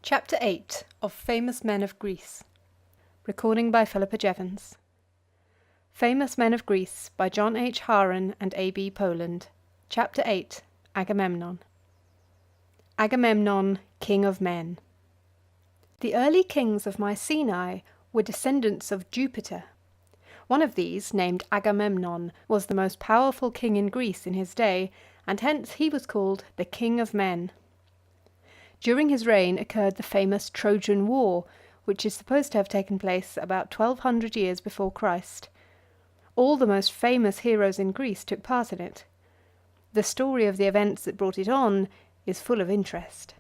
Chapter 8 of Famous Men of Greece. Recording by Philippa Jevons. Famous Men of Greece by John H. HAAREN and A. B. Poland. Chapter 8 Agamemnon. Agamemnon, King of Men. The early kings of Mycenae were descendants of Jupiter. One of these, named Agamemnon, was the most powerful king in Greece in his day, and hence he was called the King of Men. During his reign occurred the famous Trojan War, which is supposed to have taken place about 1200 years before Christ. All the most famous heroes in Greece took part in it. The story of the events that brought it on is full of interest.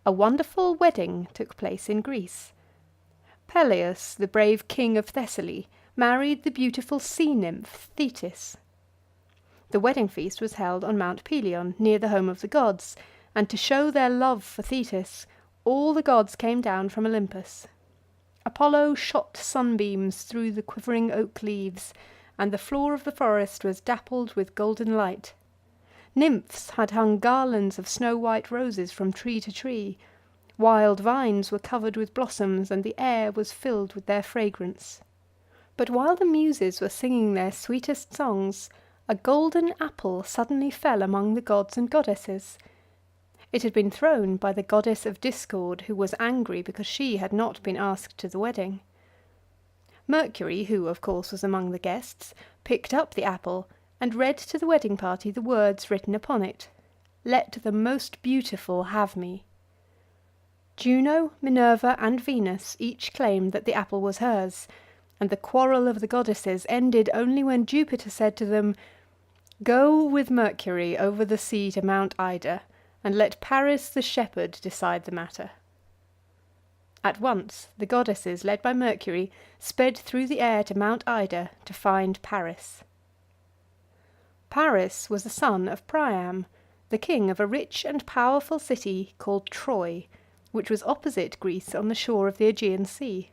A wonderful wedding took place in Greece. Peleus, the brave king of Thessaly, married the beautiful sea nymph Thetis. The wedding feast was held on Mount Pelion, near the home of the gods, and to show their love for Thetis, all the gods came down from Olympus. Apollo shot sunbeams through the quivering oak leaves, and the floor of the forest was dappled with golden light. Nymphs had hung garlands of snow-white roses from tree to tree. Wild vines were covered with blossoms, and the air was filled with their fragrance. But while the Muses were singing their sweetest songs, a golden apple suddenly fell among the gods and goddesses. It had been thrown by the goddess of discord, who was angry because she had not been asked to the wedding. Mercury, who of course was among the guests, picked up the apple and read to the wedding party the words written upon it: "Let the most beautiful have me." Juno, Minerva, and Venus each claimed that the apple was hers, and the quarrel of the goddesses ended only when Jupiter said to them, "Go with Mercury over the sea to Mount Ida, and let Paris the shepherd decide the matter." At once the goddesses, led by Mercury, sped through the air to Mount Ida to find Paris. Paris was the son of Priam, the king of a rich and powerful city called Troy, which was opposite Greece on the shore of the Aegean Sea.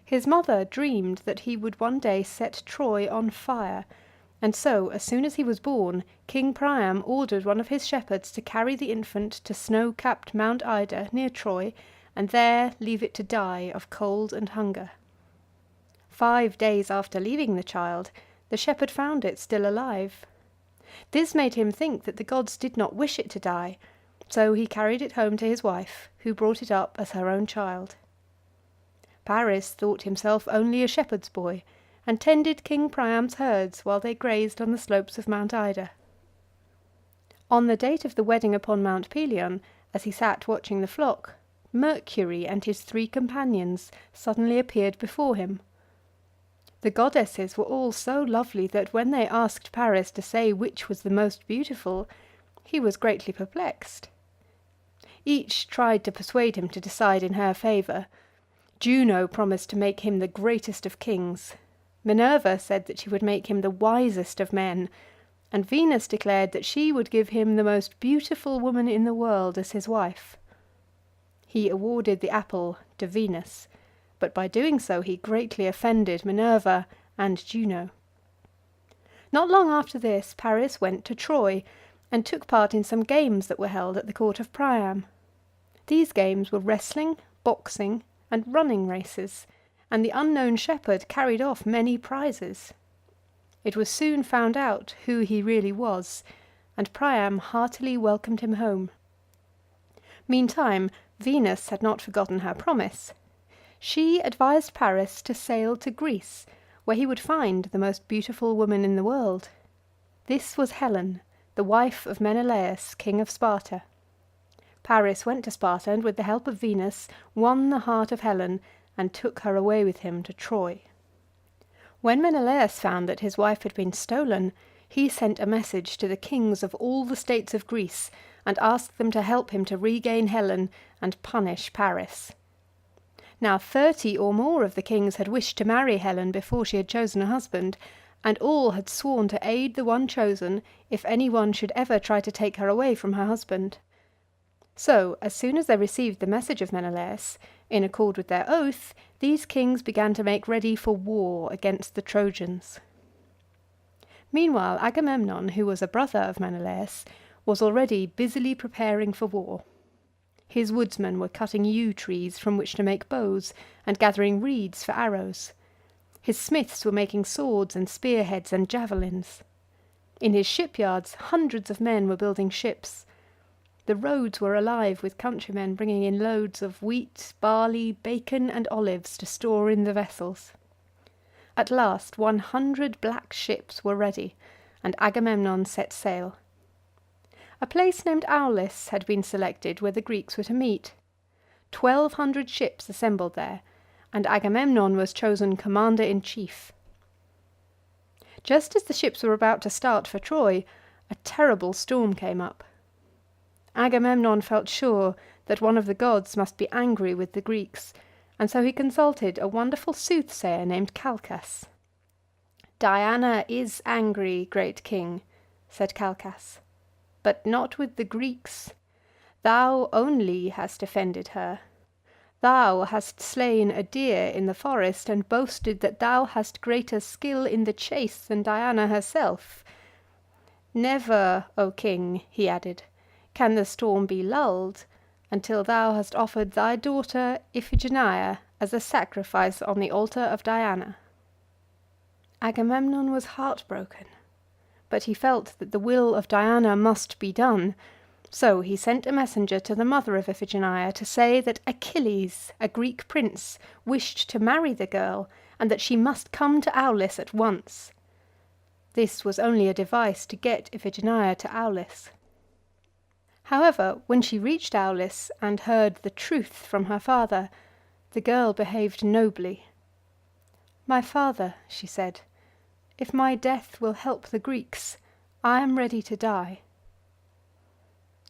His mother dreamed that he would one day set Troy on fire, and so, as soon as he was born, King Priam ordered one of his shepherds to carry the infant to snow-capped Mount Ida near Troy, and there leave it to die of cold and hunger. 5 days after leaving the child, the shepherd found it still alive. This made him think that the gods did not wish it to die, so he carried it home to his wife, who brought it up as her own child. Paris thought himself only a shepherd's boy, and tended King Priam's herds while they grazed on the slopes of Mount Ida. On the date of the wedding upon Mount Pelion, as he sat watching the flock, Mercury and his 3 companions suddenly appeared before him. The goddesses were all so lovely that when they asked Paris to say which was the most beautiful, he was greatly perplexed. Each tried to persuade him to decide in her favour. Juno promised to make him the greatest of kings. Minerva said that she would make him the wisest of men, and Venus declared that she would give him the most beautiful woman in the world as his wife. He awarded the apple to Venus, but by doing so he greatly offended Minerva and Juno. Not long after this, Paris went to Troy, and took part in some games that were held at the court of Priam. These games were wrestling, boxing, and running races, and the unknown shepherd carried off many prizes. It was soon found out who he really was, and Priam heartily welcomed him home. Meantime, Venus had not forgotten her promise. She advised Paris to sail to Greece, where he would find the most beautiful woman in the world. This was Helen, the wife of Menelaus, king of Sparta. Paris went to Sparta, and with the help of Venus won the heart of Helen, and took her away with him to Troy. When Menelaus found that his wife had been stolen, he sent a message to the kings of all the states of Greece, and asked them to help him to regain Helen and punish Paris. Now 30 or more of the kings had wished to marry Helen before she had chosen a husband, and all had sworn to aid the one chosen if any one should ever try to take her away from her husband. So, as soon as they received the message of Menelaus, in accord with their oath, these kings began to make ready for war against the Trojans. Meanwhile, Agamemnon, who was a brother of Menelaus, was already busily preparing for war. His woodsmen were cutting yew trees from which to make bows, and gathering reeds for arrows. His smiths were making swords and spearheads and javelins. In his shipyards, hundreds of men were building ships. The roads were alive with countrymen bringing in loads of wheat, barley, bacon, and olives to store in the vessels. At last 100 black ships were ready, and Agamemnon set sail. A place named Aulis had been selected where the Greeks were to meet. 1,200 ships assembled there, and Agamemnon was chosen commander-in-chief. Just as the ships were about to start for Troy, a terrible storm came up. Agamemnon felt sure that one of the gods must be angry with the Greeks, and so he consulted a wonderful soothsayer named Calchas. "Diana is angry, great king," said Calchas, "but not with the Greeks. Thou only hast offended her. Thou hast slain a deer in the forest, and boasted that thou hast greater skill in the chase than Diana herself. Never, O king," he added, "can the storm be lulled until thou hast offered thy daughter Iphigenia as a sacrifice on the altar of Diana." Agamemnon was heartbroken, but he felt that the will of Diana must be done, so he sent a messenger to the mother of Iphigenia to say that Achilles, a Greek prince, wished to marry the girl, and that she must come to Aulis at once. This was only a device to get Iphigenia to Aulis. However, when she reached Aulis and heard the truth from her father, the girl behaved nobly. "My father," she said, "if my death will help the Greeks, I am ready to die."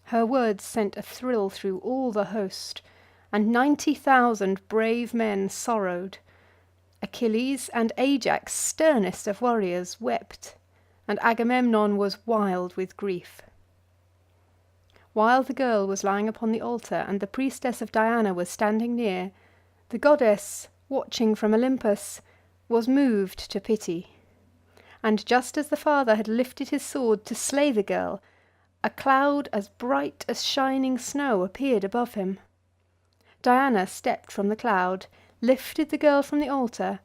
Her words sent a thrill through all the host, and 90,000 brave men sorrowed. Achilles and Ajax, sternest of warriors, wept, and Agamemnon was wild with grief. While the girl was lying upon the altar and the priestess of Diana was standing near, the goddess, watching from Olympus, was moved to pity. And just as the father had lifted his sword to slay the girl, a cloud as bright as shining snow appeared above him. Diana stepped from the cloud, lifted the girl from the altar,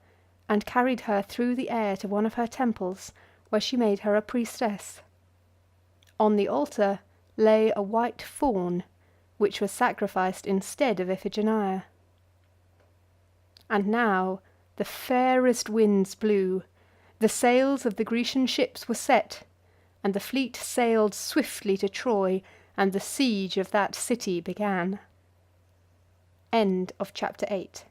and carried her through the air to one of her temples, where she made her a priestess. On the altar lay a white fawn, which was sacrificed instead of Iphigenia. And now the fairest winds blew, the sails of the Grecian ships were set, and the fleet sailed swiftly to Troy, and the siege of that city began. End of chapter 8.